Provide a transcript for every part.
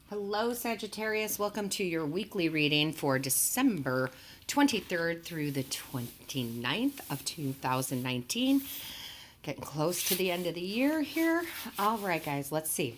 Hello, Sagittarius. Welcome to your weekly reading for December 23rd through the 29th of 2019. Getting close to the end of the year here. All right, guys, let's see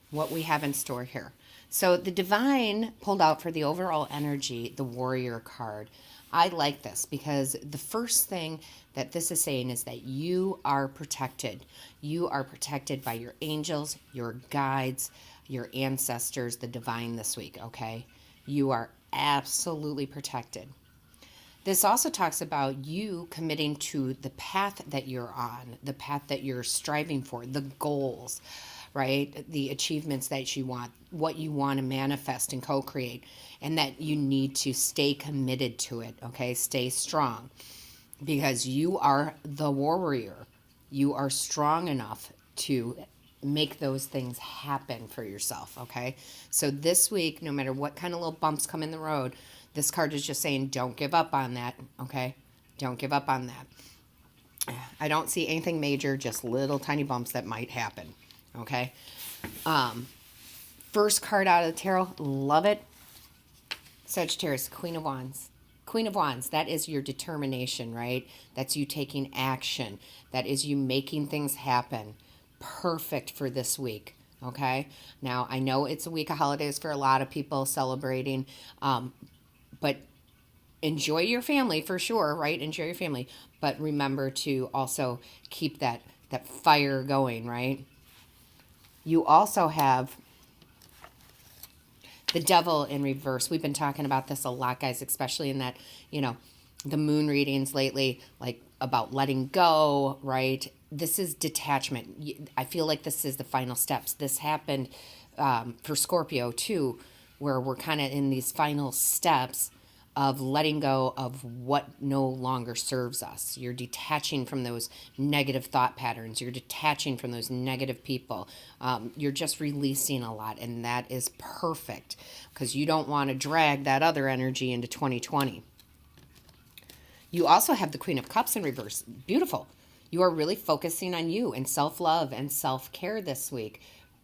what we have in store here. So the Divine pulled out for the overall energy, the Warrior card. I like this because the first thing that this is saying is that you are protected. You are protected by your angels, your guides, your ancestors, the divine this week, okay? You are absolutely protected. This also talks about you committing to the path that you're on, the path that you're striving for, the goals, right? The achievements that you want, what you want to manifest and co create, and that you need to stay committed to it, okay? Stay strong because you are the warrior. You are strong enough to make those things happen for yourself, okay? So this week, no matter what kind of little bumps come in the road, this card is just saying don't give up on that, okay? Don't give up on that. I don't see anything major, just little tiny bumps that might happen, okay? First card out of the tarot, love it. Sagittarius, Queen of Wands. Queen of Wands, that is your determination, right? That's you taking action. That is you making things happen. Perfect for this week, okay? Now, I know it's a week of holidays for a lot of people celebrating, but enjoy your family for sure, right? Enjoy your family, but remember to also keep that fire going, right? You also have the Devil in reverse. We've been talking about this a lot, guys, especially in that, the moon readings lately, like about letting go, right? This is detachment. I feel like this is the final steps. This happened for Scorpio too, where we're kind of in these final steps of letting go of what no longer serves us. You're detaching from those negative thought patterns. You're detaching from those negative people. You're just releasing a lot, and that is perfect because you don't want to drag that other energy into 2020. You also have the Queen of Cups in reverse. Beautiful. You are really focusing on you and self-love and self-care this week.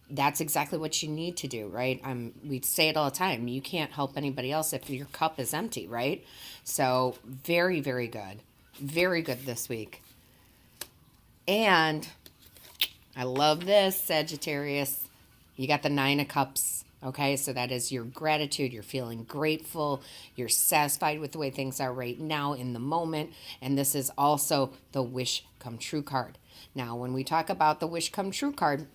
That's exactly what you need to do, right? We say it all the time. You can't help anybody else if your cup is empty, right? So very, very good. Very good this week. And I love this, Sagittarius. You got the Nine of Cups. Okay, so that is your gratitude. You're feeling grateful. You're satisfied with the way things are right now in the moment. And this is also the Wish Come True card. Now, when we talk about the Wish Come True card,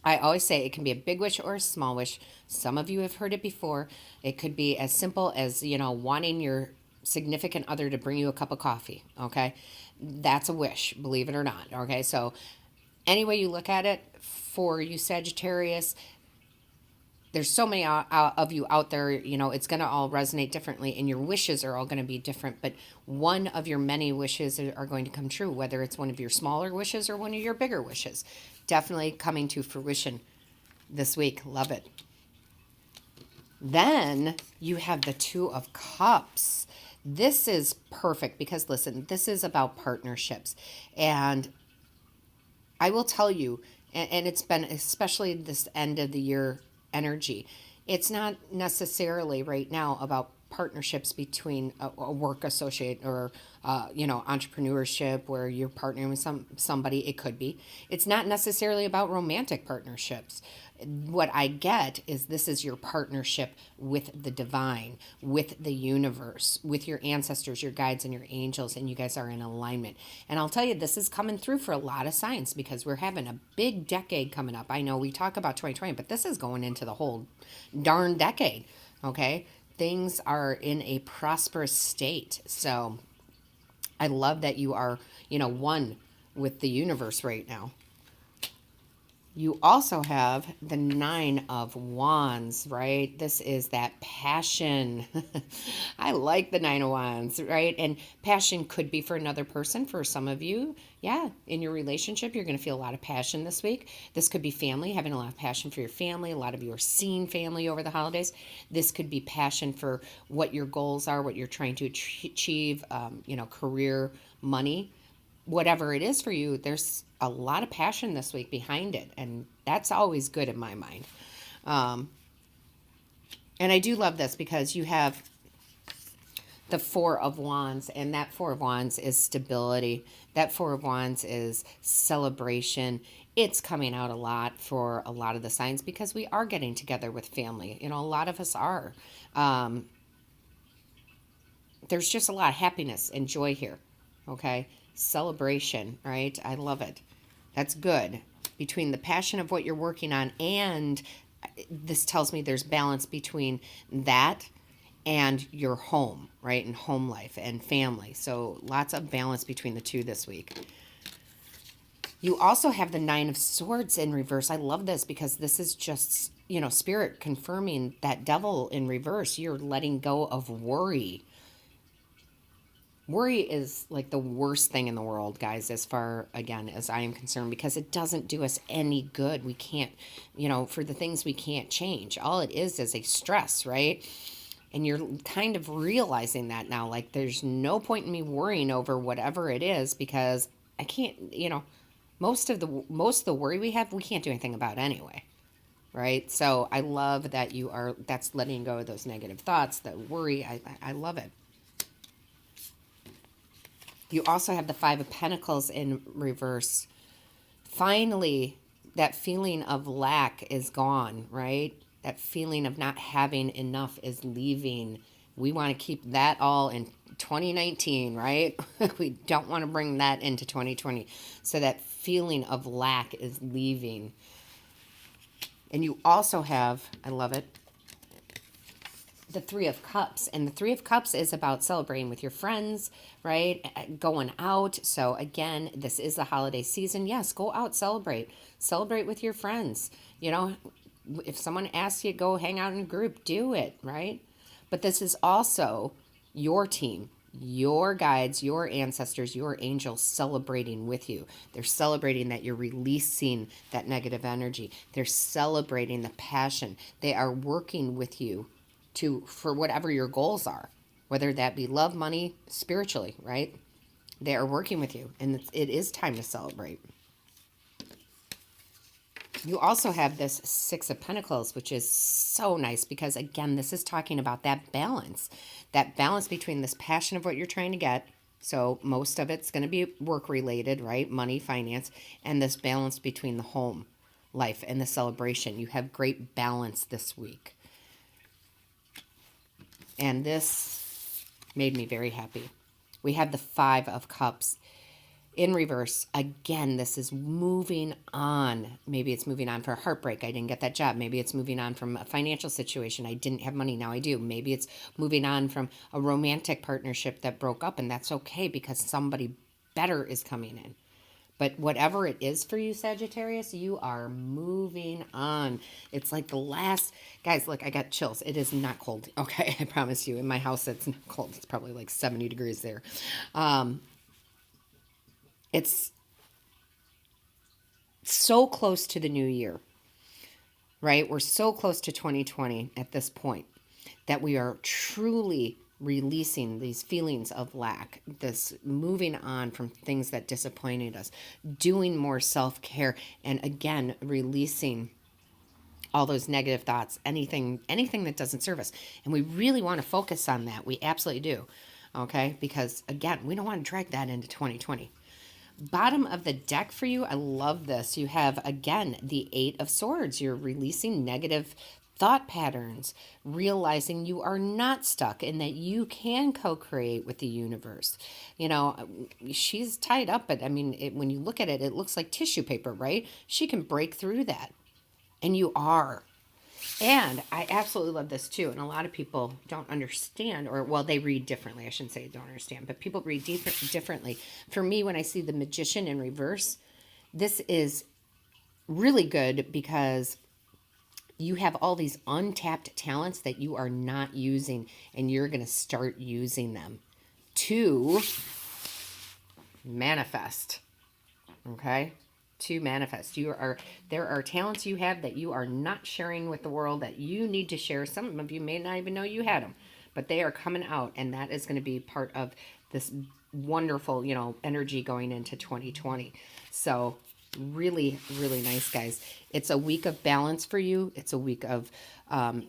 I always say it can be a big wish or a small wish. Some of you have heard it before. It could be as simple as, wanting your significant other to bring you a cup of coffee, okay? That's a wish, believe it or not, okay? So any way you look at it, for you Sagittarius, there's so many of you out there, it's going to all resonate differently, and your wishes are all going to be different, but one of your many wishes are going to come true, whether it's one of your smaller wishes or one of your bigger wishes. Definitely coming to fruition this week. Love it. Then you have the Two of Cups. This is perfect because, listen, this is about partnerships. And I will tell you, and it's been especially this end of the year energy, it's not necessarily right now about partnerships between a work associate or entrepreneurship where you're partnering with somebody. It could be. It's not necessarily about romantic partnerships. What I get is this is your partnership with the divine, with the universe, with your ancestors, your guides, and your angels, and you guys are in alignment. And I'll tell you, this is coming through for a lot of signs because we're having a big decade coming up. I know we talk about 2020, but this is going into the whole darn decade, okay? Things are in a prosperous state. So I love that you are, one with the universe right now. You also have the Nine of Wands, right? This is that passion. I like the Nine of Wands, right? And passion could be for another person. For some of you, yeah, in your relationship, you're going to feel a lot of passion this week. This could be family, having a lot of passion for your family. A lot of you are seeing family over the holidays. This could be passion for what your goals are, what you're trying to achieve, career, money. Whatever it is for you, there's a lot of passion this week behind it, and that's always good in my mind. Um, and I do love this because you have the Four of Wands, and that Four of Wands is stability. That Four of Wands is celebration. It's coming out a lot for a lot of the signs because we are getting together with family. You know, a lot of us are. Um, there's just a lot of happiness and joy here. Okay? Celebration, right? I love it. That's good. Between the passion of what you're working on, and this tells me there's balance between that and your home, right? And home life and family. So lots of balance between the two this week. You also have the Nine of Swords in reverse. I love this because this is just, you know, Spirit confirming that Devil in reverse. You're letting go of worry. Worry is like the worst thing in the world, guys, as far, again, as I am concerned, because it doesn't do us any good. We can't, you know, for the things we can't change. All it is a stress, right? And you're kind of realizing that now, like there's no point in me worrying over whatever it is because I can't, you know, most of the worry we have, we can't do anything about anyway. Right? So I love that that's letting go of those negative thoughts, that worry. I love it. You also have the Five of Pentacles in reverse. Finally, that feeling of lack is gone, right? That feeling of not having enough is leaving. We want to keep that all in 2019, right? We don't want to bring that into 2020. So that feeling of lack is leaving. And you also have, I love it, the Three of Cups. And the Three of Cups is about celebrating with your friends, right? Going out. So again, this is the holiday season. Yes, go out, celebrate. Celebrate with your friends. You know, if someone asks you to go hang out in a group, do it, right? But this is also your team, your guides, your ancestors, your angels celebrating with you. They're celebrating that you're releasing that negative energy. They're celebrating the passion. They are working with you for whatever your goals are, whether that be love, money, spiritually, right? They are working with you, and it is time to celebrate. You also have this Six of Pentacles, which is so nice because, again, this is talking about that balance between this passion of what you're trying to get. So most of it's going to be work related, right? Money, finance, and this balance between the home life and the celebration. You have great balance this week. And this made me very happy. We have the Five of Cups in reverse. Again, this is moving on. Maybe it's moving on for a heartbreak. I didn't get that job. Maybe it's moving on from a financial situation. I didn't have money. Now I do. Maybe it's moving on from a romantic partnership that broke up, and that's okay because somebody better is coming in. But whatever it is for you, Sagittarius, you are moving on. It's like the last... Guys, look, I got chills. It is not cold. Okay, I promise you. In my house, it's not cold. It's probably like 70 degrees there. It's so close to the new year, right? We're so close to 2020 at this point that we are truly releasing these feelings of lack, this moving on from things that disappointed us, doing more self-care, and again, releasing all those negative thoughts, anything that doesn't serve us. And we really want to focus on that. We absolutely do. Okay? Because again, we don't want to drag that into 2020. Bottom of the deck for you, I love this. You have, again, the Eight of Swords. You're releasing negative thought patterns, realizing you are not stuck and that you can co-create with the universe. You know, she's tied up, but I mean, when you look at it, it looks like tissue paper, right? She can break through that. And you are. And I absolutely love this too. And a lot of people don't understand, or, well, they read differently. I shouldn't say don't understand, but people read differently. For me, when I see the Magician in reverse, this is really good because you have all these untapped talents that you are not using, and you're going to start using them to manifest. Okay? To manifest. There are talents you have that you are not sharing with the world that you need to share. Some of you may not even know you had them, but they are coming out, and that is going to be part of this wonderful, energy going into 2020. So really, really nice, guys. It's a week of balance for you. It's a week of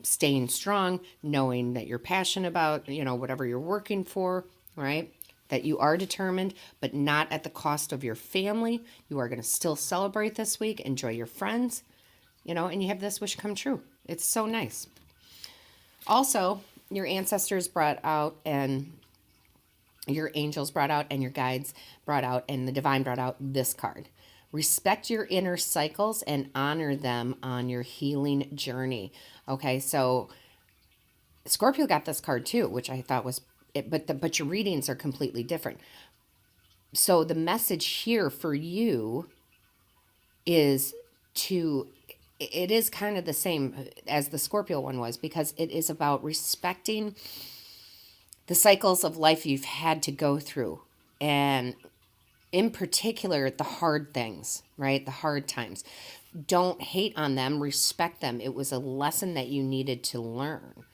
staying strong, knowing that you're passionate about, whatever you're working for, right? That you are determined, but not at the cost of your family. You are going to still celebrate this week, enjoy your friends, and you have this wish come true. It's so nice. Also, your ancestors brought out, and your angels brought out, and your guides brought out, and the divine brought out this card. Respect your inner cycles and honor them on your healing journey. Okay, so Scorpio got this card too, which I thought was, but your readings are completely different. So the message here for you is it is kind of the same as the Scorpio one was, because it is about respecting the cycles of life you've had to go through, and in particular, the hard things, right? The hard times. Don't hate on them, respect them. It was a lesson that you needed to learn,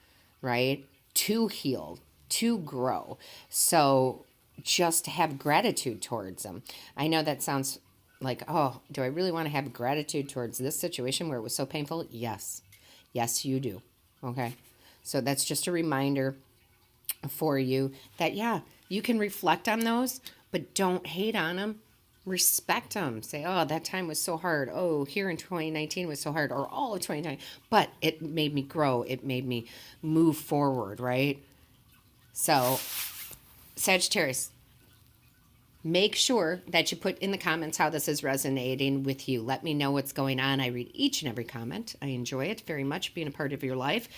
right? To heal, to grow. So just have gratitude towards them. I know that sounds like, oh, do I really want to have gratitude towards this situation where it was so painful? Yes. Yes, you do. Okay. So that's just a reminder for you that, yeah, you can reflect on those, but don't hate on them. Respect them. Say, oh, that time was so hard. Oh, here in 2019 was so hard, or all of 2019. But it made me grow. It made me move forward, right? So, Sagittarius, make sure that you put in the comments how this is resonating with you. Let me know what's going on. I read each and every comment. I enjoy it very much, being a part of your life.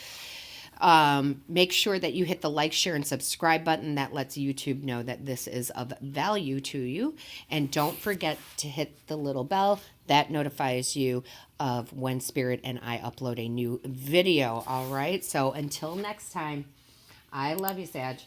Make sure that you hit the like, share, and subscribe button. That lets YouTube know that this is of value to you. And don't forget to hit the little bell. That notifies you of when Spirit and I upload a new video. All right. So until next time, I love you, Sag.